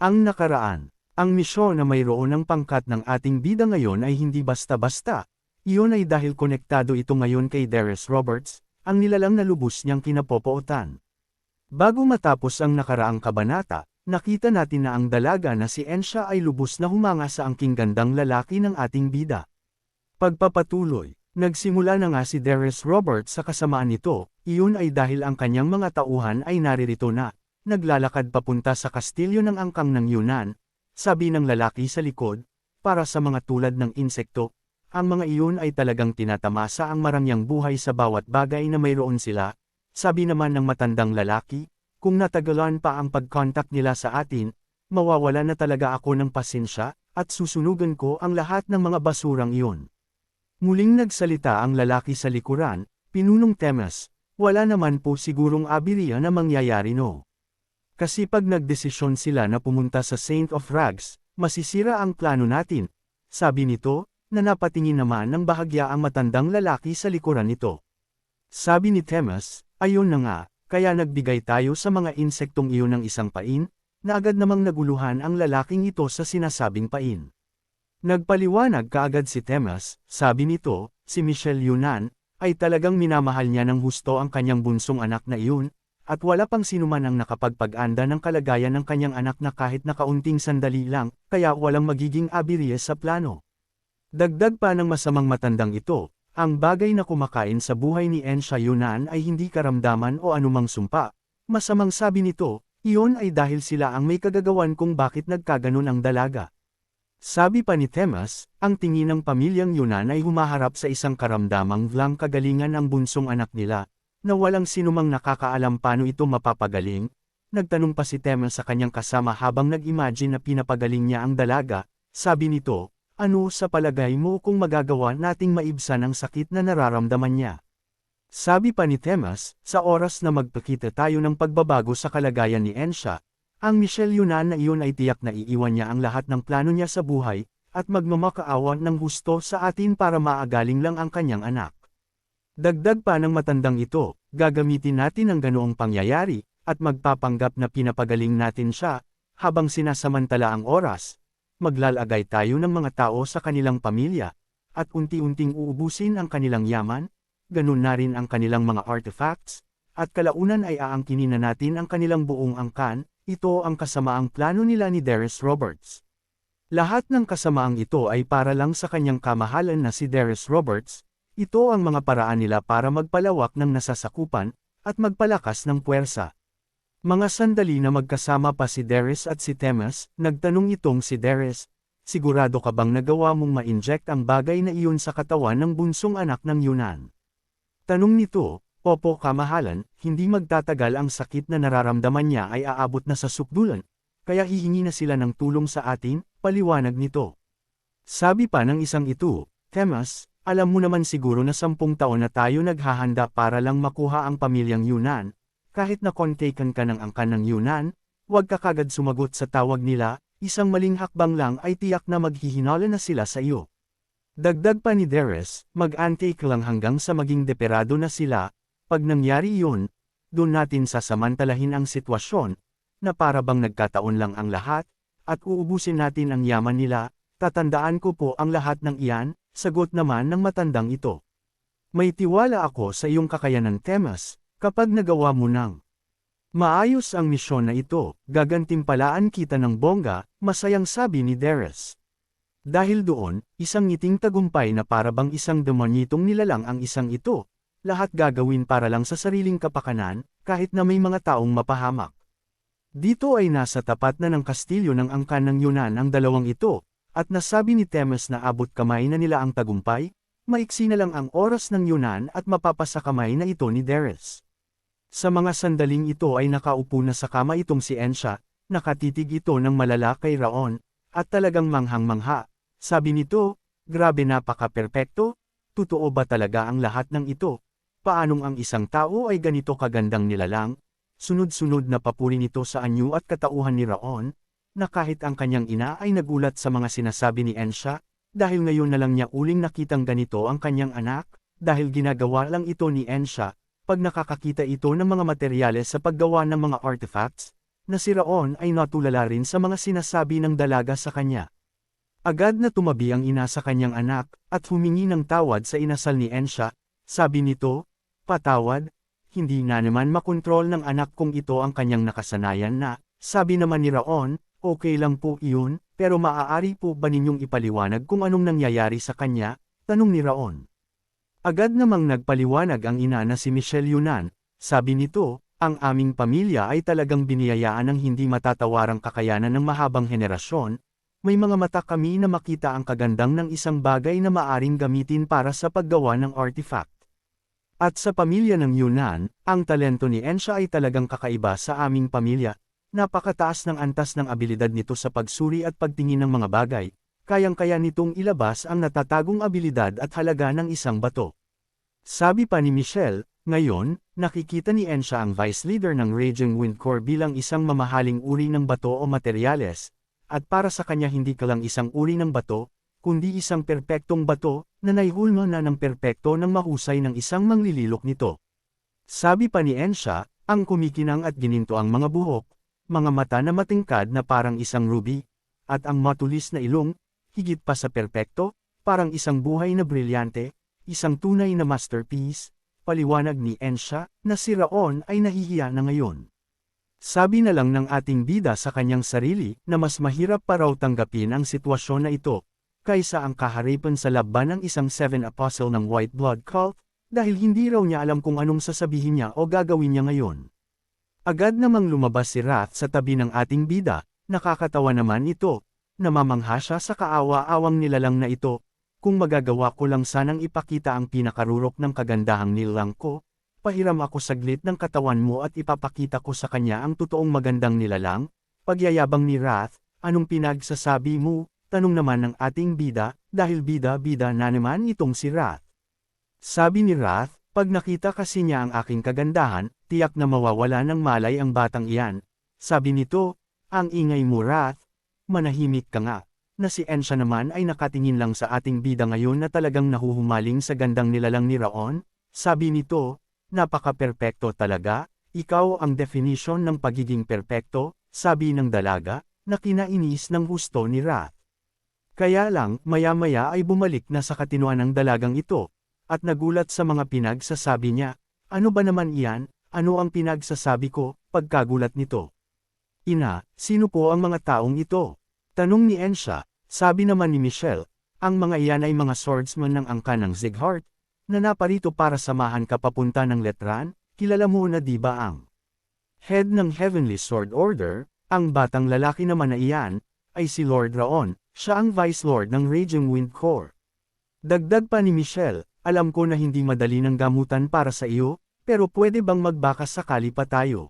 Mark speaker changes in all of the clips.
Speaker 1: Ang nakaraan. Ang misyon na mayroon ng pangkat ng ating bida ngayon ay hindi basta-basta. Iyon ay dahil konektado ito ngayon kay Darius Roberts, ang nilalang na lubos niyang kinapopootan. Bago matapos ang nakaraang kabanata, nakita natin na ang dalaga na si Ensha ay lubos na humanga sa angking gandang lalaki ng ating bida. Pagpapatuloy, nagsimula na nga si Darius Roberts sa kasamaan nito, iyon ay dahil ang kanyang mga tauhan ay naririto na. Naglalakad papunta sa kastilyo ng angkang ng Yunan, sabi ng lalaki sa likod, para sa mga tulad ng insekto, ang mga iyon ay talagang tinatamasa ang marangyang buhay sa bawat bagay na mayroon sila, sabi naman ng matandang lalaki, kung natagalan pa ang pag-contact nila sa atin, mawawala na talaga ako ng pasensya, at susunugan ko ang lahat ng mga basurang iyon. Muling nagsalita ang lalaki sa likuran, Pinunong Temas, wala naman po sigurong abiriya na mangyayari no. Kasi pag nagdesisyon sila na pumunta sa Saint of Rags, masisira ang plano natin, sabi nito, na napatingin naman ng bahagya ang matandang lalaki sa likuran nito. Sabi ni Temas, ayun na nga, kaya nagbigay tayo sa mga insektong iyon ng isang pain, na agad namang naguluhan ang lalaking ito sa sinasabing pain. Nagpaliwanag kaagad si Temas, sabi nito, si Michelle Yunan, ay talagang minamahal niya ng husto ang kanyang bunsong anak na iyon, at wala pang sinuman ang nakapagpag-anda ng kalagayan ng kanyang anak na kahit na kaunting sandali lang, kaya walang magiging abirye sa plano. Dagdag pa ng masamang matandang ito, ang bagay na kumakain sa buhay ni Ensha Yunan ay hindi karamdaman o anumang sumpa. Masamang sabi nito, iyon ay dahil sila ang may kagagawan kung bakit nagkaganon ang dalaga. Sabi pa ni Temas, ang tingin ng pamilyang Yunan ay humaharap sa isang karamdamang walang kagalingan ang bunsong anak nila, na walang sinumang nakakaalam paano ito mapapagaling. Nagtanong pa si Temas sa kanyang kasama habang nag-imagine na pinapagaling niya ang dalaga, sabi nito, ano sa palagay mo kung magagawa nating maibsan ang sakit na nararamdaman niya? Sabi pa ni Temas, sa oras na magpakita tayo ng pagbabago sa kalagayan ni Ensha, ang Michelle Yunan na iyon ay tiyak na iiwan niya ang lahat ng plano niya sa buhay, at magmamakaawa ng husto sa atin para maagaling lang ang kanyang anak. Dagdag pa ng matandang ito, gagamitin natin ang ganoong pangyayari, at magpapanggap na pinapagaling natin siya, habang sinasamantala ang oras. Maglalagay tayo ng mga tao sa kanilang pamilya, at unti-unting uubusin ang kanilang yaman, ganun na rin ang kanilang mga artifacts, at kalaunan ay aangkinin na natin ang kanilang buong angkan, ito ang kasamaang plano nila ni Darius Roberts. Lahat ng kasamaang ito ay para lang sa kanyang kamahalan na si Darius Roberts, ito ang mga paraan nila para magpalawak ng nasasakupan, at magpalakas ng puwersa. Mga sandali na magkasama pa si Darius at si Temas, nagtanong itong si Darius, sigurado ka bang nagawa mong ma-inject ang bagay na iyon sa katawan ng bunsong anak ng Yunan? Tanong nito, opo kamahalan, hindi magtatagal ang sakit na nararamdaman niya ay aabot na sa sukdulan, kaya hihingi na sila ng tulong sa atin, paliwanag nito. Sabi pa ng isang ito, Temas, alam mo naman siguro na 10 taon na tayo naghahanda para lang makuha ang pamilyang Yunan, kahit na kontaken ka ng angkan ng Yunan, huwag ka kagad sumagot sa tawag nila, isang maling hakbang lang ay tiyak na maghihinala na sila sa iyo. Dagdag pa ni Darius, mag-antake lang hanggang sa maging deperado na sila, pag nangyari yun, doon natin sasamantalahin ang sitwasyon, na para bang nagkataon lang ang lahat, at uubusin natin ang yaman nila, tatandaan ko po ang lahat ng iyan, sagot naman ng matandang ito. May tiwala ako sa iyong kakayanan Temas, kapag nagawa mo nang maayos ang misyon na ito, gagantimpalaan kita ng bongga, masayang sabi ni Darius. Dahil doon, isang ngiting tagumpay na parabang isang demonyitong nilalang ang isang ito, lahat gagawin para lang sa sariling kapakanan, kahit na may mga taong mapahamak. Dito ay nasa tapat na ng kastilyo ng angkan ng Yunan ang dalawang ito, at nasabi ni Temas na abot kamay na nila ang tagumpay, maiksi na lang ang oras ng Yunan at mapapasa kamay na ito ni Darius. Sa mga sandaling ito ay nakaupo na sa kama itong si Ensha, nakatitig ito ng malala kay Raon, at talagang manghang-mangha. Sabi nito, grabe napaka-perpekto, totoo ba talaga ang lahat ng ito? Paanong ang isang tao ay ganito kagandang nilalang? Sunod-sunod na papuri nito sa anyo at katauhan ni Raon, na kahit ang kanyang ina ay nagulat sa mga sinasabi ni Ensha, dahil ngayon na lang niya uling nakitang ganito ang kanyang anak, dahil ginagawa lang ito ni Ensha, pag nakakakita ito ng mga materyales sa paggawa ng mga artifacts, na si Raon ay natulala rin sa mga sinasabi ng dalaga sa kanya. Agad na tumabi ang ina sa kanyang anak, at humingi ng tawad sa inasal ni Ensha. Sabi nito, "Patawad, hindi na naman makontrol ng anak kung ito ang kanyang nakasanayan na." Sabi naman ni Raon, "Okay lang po iyon, pero maaari po ba ninyong ipaliwanag kung anong nangyayari sa kanya?" Tanong ni Raon. Agad namang nagpaliwanag ang ina na si Michelle Yunan. Sabi nito, "Ang aming pamilya ay talagang biniyayaan ng hindi matatawarang kakayanan ng mahabang henerasyon. May mga mata kami na makita ang kagandang ng isang bagay na maaring gamitin para sa paggawa ng artifact. At sa pamilya ng Yunan, ang talento ni Ensha ay talagang kakaiba sa aming pamilya. Napakataas ng antas ng abilidad nito sa pagsuri at pagtingin ng mga bagay. Kayang-kaya nitong ilabas ang natatagong abilidad at halaga ng isang bato." Sabi pa ni Michelle, ngayon, nakikita ni Ensha ang vice leader ng Raging Wind Corps bilang isang mamahaling uri ng bato o materyales. At para sa kanya hindi ka lang isang uri ng bato, kundi isang perpektong bato, na naihulma na ng perpekto ng mahusay ng isang manglililok nito. Sabi pa ni Ensha, ang kumikinang at gininto ang mga buhok, mga mata na matingkad na parang isang ruby, at ang matulis na ilong, higit pa sa perpekto, parang isang buhay na brilyante, isang tunay na masterpiece. Paliwanag ni Ensha, na si Raon ay nahihiya na ngayon. Sabi na lang ng ating bida sa kanyang sarili na mas mahirap pa raw tanggapin ang sitwasyon na ito, kaysa ang kaharipan sa laban ng isang Seven Apostle ng White Blood Cult, dahil hindi raw niya alam kung anong sasabihin niya o gagawin niya ngayon. Agad namang lumabas si Wrath sa tabi ng ating bida, nakakatawa naman ito, namamangha siya sa kaawa-awang nilalang na ito, kung magagawa ko lang sanang ipakita ang pinakarurok ng kagandahang nilalang ko, pahiram ako saglit ng katawan mo at ipapakita ko sa kanya ang totoong magandang nilalang. Pagyayabang ni Wrath, "Anong pinagsasabi mo?" Tanong naman ng ating bida, dahil bida-bida na naman itong si Wrath. Sabi ni Wrath, "Pag nakita kasi niya ang aking kagandahan, tiyak na mawawala ng malay ang batang iyan." Sabi nito, "Ang ingay mo Wrath, manahimik ka nga." Na si Ensha naman ay nakatingin lang sa ating bida ngayon na talagang nahuhumaling sa gandang nilalang ni Raon. Sabi nito, "Napaka-perpekto talaga, ikaw ang definition ng pagiging perpekto," sabi ng dalaga, na kinainis ng husto ni Wrath. Kaya lang, maya-maya ay bumalik na sa katinoan ng dalagang ito, at nagulat sa mga pinagsasabi niya. "Ano ba naman iyan? Ano ang pinagsasabi ko?" Pagkagulat nito. "Ina, sino po ang mga taong ito?" Tanong ni Ensha. Sabi naman ni Michelle, "Ang mga iyan ay mga swordsman ng angkan ng Zigheart, na naparito para samahan ka papunta ng Letran. Kilala mo na di ba ang head ng Heavenly Sword Order?" Ang batang lalaki naman na iyan, ay si Lord Raon, siya ang Vice Lord ng Raging Wind Corps. Dagdag pa ni Michelle, "Alam ko na hindi madali ng gamutan para sa iyo, pero pwede bang magbakas sakali pa tayo?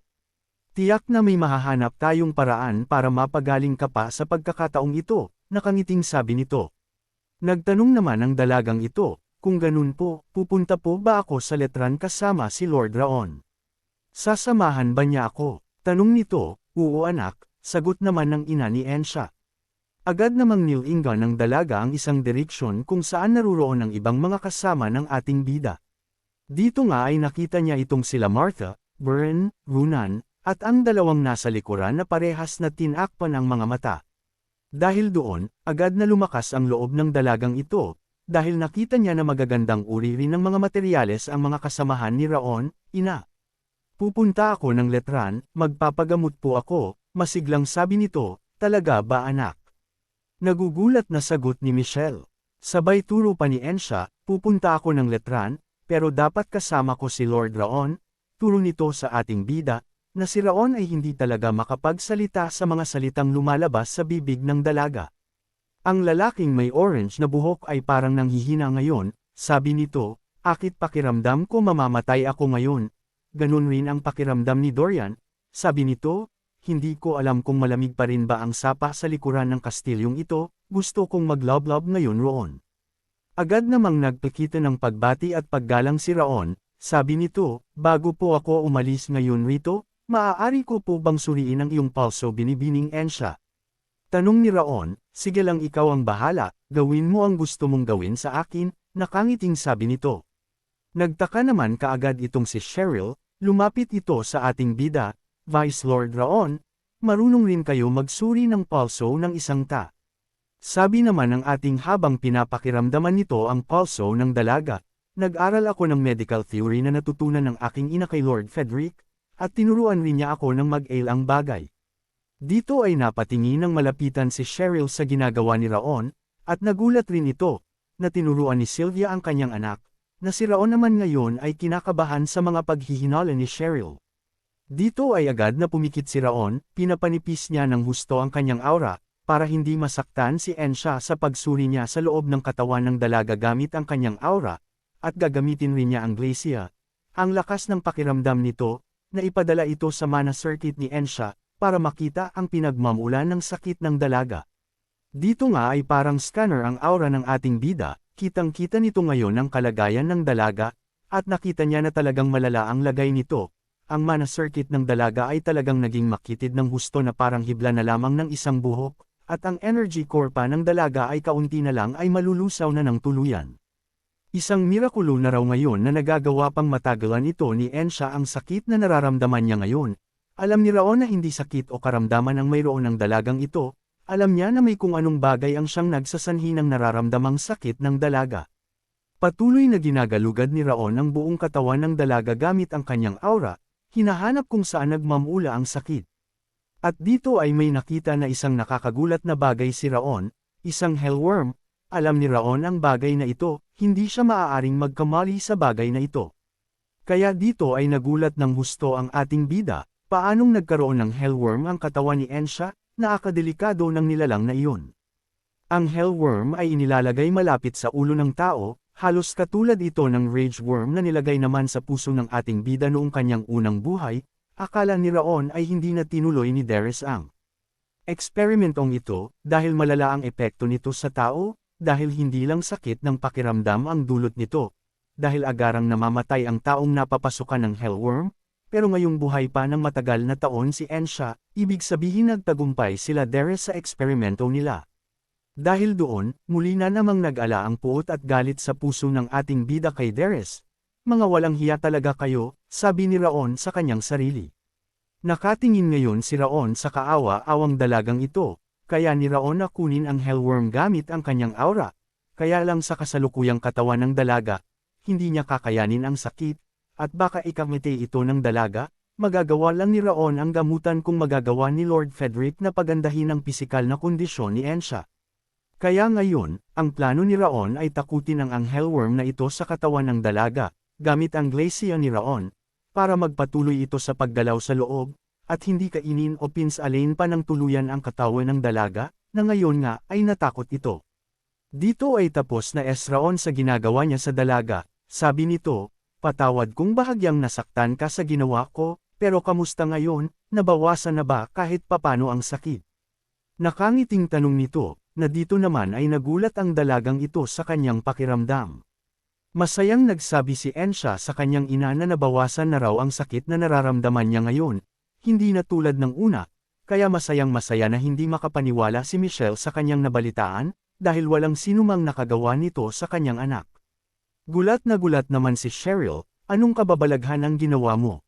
Speaker 1: Tiyak na may mahahanap tayong paraan para mapagaling ka pa sa pagkakataong ito." Nakangiting sabi nito. Nagtanong naman ang dalagang ito, "Kung ganun po, pupunta po ba ako sa Letran kasama si Lord Raon? Sasamahan ba niya ako?" Tanong nito. "Oo anak," sagot naman ng ina ni Ensha. Agad namang nilingan ng dalaga ang isang direksyon kung saan naruroon ang ibang mga kasama ng ating bida. Dito nga ay nakita niya itong sila Martha, Bern, Runan, at ang dalawang nasa likuran na parehas na tinakpan ang mga mata. Dahil doon, agad na lumakas ang loob ng dalagang ito, dahil nakita niya na magagandang uri rin ng mga materyales ang mga kasamahan ni Raon. "Ina, pupunta ako ng Letran, magpapagamot po ako," masiglang sabi nito. "Talaga ba anak?" Nagugulat na sagot ni Michelle. Sabay turo pa ni Ensha, "Pupunta ako ng Letran, pero dapat kasama ko si Lord Raon." Turo nito sa ating bida, na si Raon ay hindi talaga makapagsalita sa mga salitang lumalabas sa bibig ng dalaga. Ang lalaking may orange na buhok ay parang nanghihina ngayon, sabi nito, "Akit pakiramdam ko mamamatay ako ngayon." Ganun rin ang pakiramdam ni Dorian, sabi nito, "Hindi ko alam kung malamig pa rin ba ang sapa sa likuran ng kastilyong ito, gusto kong magloblob ngayon roon." Agad namang nagpakita ng pagbati at paggalang si Raon, sabi nito, "Bago po ako umalis ngayon rito, maaari ko po bang suriin ang iyong pulso?" Binibining Ensha. Tanong ni Raon, "Sige lang ikaw ang bahala, gawin mo ang gusto mong gawin sa akin," nakangiting sabi nito. Nagtaka naman kaagad itong si Cheryl, lumapit ito sa ating bida, "Vice Lord Raon, marunong rin kayo magsuri ng pulso ng isang ta. Sabi naman ng ating habang pinapakiramdaman nito ang pulso ng dalaga. Nag-aral ako ng medical theory na natutunan ng aking ina kay Lord Frederick, at tinuruan rin niya ako ng mag-ale bagay. Dito ay napatingin ng malapitan si Cheryl sa ginagawa ni Raon, at nagulat rin ito, na tinuruan ni Sylvia ang kanyang anak, na si Raon naman ngayon ay kinakabahan sa mga paghihinala ni Cheryl. Dito ay agad na pumikit si Raon, pinapanipis niya ng husto ang kanyang aura, para hindi masaktan si Ensha sa pagsuri niya sa loob ng katawan ng dalaga gamit ang kanyang aura, at gagamitin rin niya ang Glacia. Ang lakas ng pakiramdam nito, na ipadala ito sa mana circuit ni Ensha, para makita ang pinagmamulan ng sakit ng dalaga. Dito nga ay parang scanner ang aura ng ating bida, kitang-kita nito ngayon ang kalagayan ng dalaga, at nakita niya na talagang malala ang lagay nito. Ang mana circuit ng dalaga ay talagang naging makitid ng husto na parang hibla na lamang ng isang buhok, at ang energy core pa ng dalaga ay kaunti na lang ay malulusaw na ng tuluyan. Isang mirakulo na raw ngayon na nagagawa pang matagalan ito ni Ensha ang sakit na nararamdaman niya ngayon. Alam ni Raon na hindi sakit o karamdaman ang mayroon ng dalagang ito, alam niya na may kung anong bagay ang siyang nagsasanhi ng nararamdamang sakit ng dalaga. Patuloy na ginagalugad ni Raon ang buong katawan ng dalaga gamit ang kanyang aura, hinahanap kung saan nagmamula ang sakit. At dito ay may nakita na isang nakakagulat na bagay si Raon, isang hellworm. Alam ni Raon ang bagay na ito, hindi siya maaaring magkamali sa bagay na ito. Kaya dito ay nagulat ng husto ang ating bida, paanong nagkaroon ng hellworm ang katawan ni Ensha, nakakadelikado ng nilalang na iyon. Ang hellworm ay inilalagay malapit sa ulo ng tao, halos katulad ito ng rage worm na nilagay naman sa puso ng ating bida noong kanyang unang buhay. Akala ni Raon ay hindi na tinuloy ni Darius ang eksperimentong ito, dahil malala ang epekto nito sa tao, dahil hindi lang sakit ng pakiramdam ang dulot nito, dahil agarang namamatay ang taong napapasukan ng hellworm, pero ngayong buhay pa ng matagal na taon si Ensha, ibig sabihin nagtagumpay sila Darius sa eksperimento nila. Dahil doon, muli na namang nag-ala ang puot at galit sa puso ng ating bida kay Darius. Mga walang hiya talaga kayo, sabi ni Raon sa kanyang sarili. Nakatingin ngayon si Raon sa kaawa-awang dalagang ito, kaya ni Raon na kunin ang hellworm gamit ang kanyang aura, kaya lang sa kasalukuyang katawan ng dalaga, hindi niya kakayanin ang sakit, at baka ikamite ito ng dalaga, magagawa lang ni Raon ang gamutan kung magagawa ni Lord Frederick na pagandahin ang pisikal na kondisyon ni Ensha. Kaya ngayon, ang plano ni Raon ay takutin ang hellworm na ito sa katawan ng dalaga, gamit ang Glacia ni Raon, para magpatuloy ito sa paggalaw sa loob, at hindi kainin o pinsalin pa ng tuluyan ang katawan ng dalaga, na ngayon nga ay natakot ito. Dito ay tapos na Raon sa ginagawa niya sa dalaga, sabi nito, patawad kung bahagyang nasaktan ka sa ginawa ko, pero kamusta ngayon, nabawasan na ba kahit papano ang sakit? Nakangiting tanong nito, na dito naman ay nagulat ang dalagang ito sa kanyang pakiramdam. Masayang nagsabi si Ensha sa kanyang ina na nabawasan na raw ang sakit na nararamdaman niya ngayon, hindi na tulad ng una, kaya masayang-masaya na hindi makapaniwala si Michelle sa kanyang nabalitaan, dahil walang sinumang nakagawa nito sa kanyang anak. Gulat naman si Cheryl, anong kababalaghan ang ginawa mo?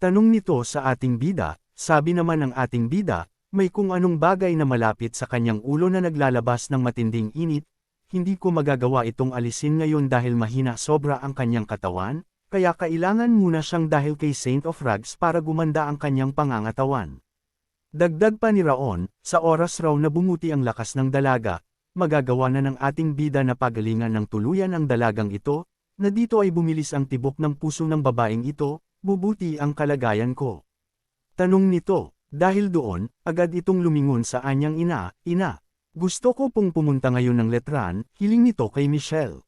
Speaker 1: Tanong nito sa ating bida, sabi naman ng ating bida, may kung anong bagay na malapit sa kanyang ulo na naglalabas ng matinding init, hindi ko magagawa itong alisin ngayon dahil mahina sobra ang kanyang katawan, kaya kailangan muna siyang dahil kay Saint of Rags para gumanda ang kanyang pangangatawan. Dagdag pa ni Raon, sa oras raw na bumuti ang lakas ng dalaga, magagawa na ng ating bida na pagalingan ng tuluyan ang dalagang ito, na dito ay bumilis ang tibok ng puso ng babaeng ito, bubuti ang kalagayan ko. Tanong nito, dahil doon, agad itong lumingon sa anyang ina, gusto ko pong pumunta ngayon ng Letran, hiling nito kay Michelle.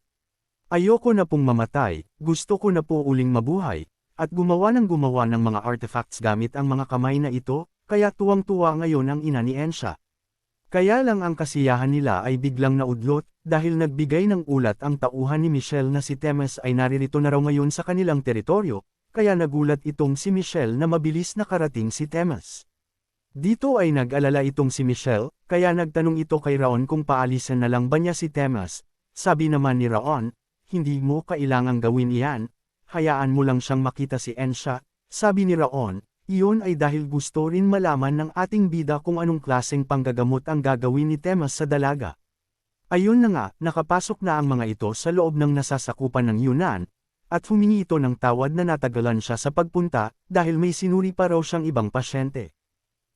Speaker 1: Ayoko na pong mamatay, gusto ko na po uling mabuhay, at gumawa ng mga artifacts gamit ang mga kamay na ito, kaya tuwang-tuwa ngayon ang ina ni Ensha. Kaya lang ang kasiyahan nila ay biglang naudlot, dahil nagbigay ng ulat ang tauhan ni Michelle na si Temes ay naririto na raw ngayon sa kanilang teritoryo, kaya nagulat itong si Michelle na mabilis nakarating si Temes. Dito ay nag-alala itong si Michelle, kaya nagtanong ito kay Raon kung paalisan na lang ba niya si Temes. Sabi naman ni Raon, hindi mo kailangang gawin iyan, hayaan mo lang siyang makita si Ensha. Sabi ni Raon, iyon ay dahil gusto rin malaman ng ating bida kung anong klaseng panggagamot ang gagawin ni Temas sa dalaga. Ayun na nga, nakapasok na ang mga ito sa loob ng nasasakupan ng Yunan, at humingi ito ng tawad na natagalan siya sa pagpunta, dahil may sinuri pa raw siyang ibang pasyente.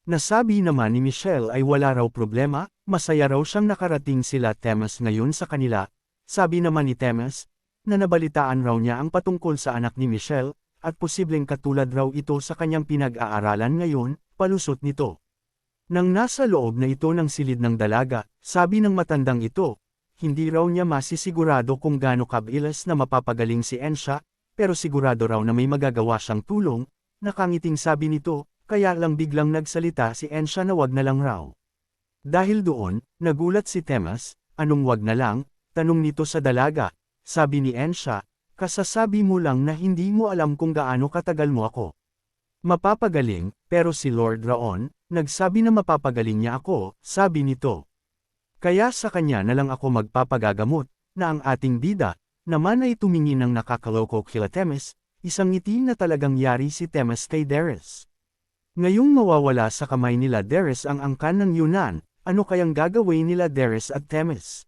Speaker 1: Nasabi naman ni Michelle ay wala raw problema, masaya raw siyang nakarating sila Temas ngayon sa kanila. Sabi naman ni Temas, na nabalitaan raw niya ang patungkol sa anak ni Michelle, at posibleng katulad raw ito sa kanyang pinag-aaralan ngayon, palusot nito. Nang nasa loob na ito ng silid ng dalaga, sabi ng matandang ito, hindi raw niya masisigurado kung gaano kabilis na mapapagaling si Ensha, pero sigurado raw na may magagawa siyang tulong, nakangiting sabi nito, kaya lang biglang nagsalita si Ensha na wag na lang raw. Dahil doon, nagulat si Temas, anong wag na lang, tanong nito sa dalaga, sabi ni Ensha, kasasabi mo lang na hindi mo alam kung gaano katagal mo ako mapapagaling, pero si Lord Raon, nagsabi na mapapagaling niya ako, sabi nito. Kaya sa kanya na lang ako magpapagagamot, na ang ating bida, naman ay tumingin ng nakakaloko kila Temas, isang ngiti na talagang yari si Temas kay Darius. Ngayong mawawala sa kamay nila Darius ang angkan ng Yunan, ano kayang gagawin nila Darius at Temas?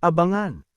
Speaker 1: Abangan!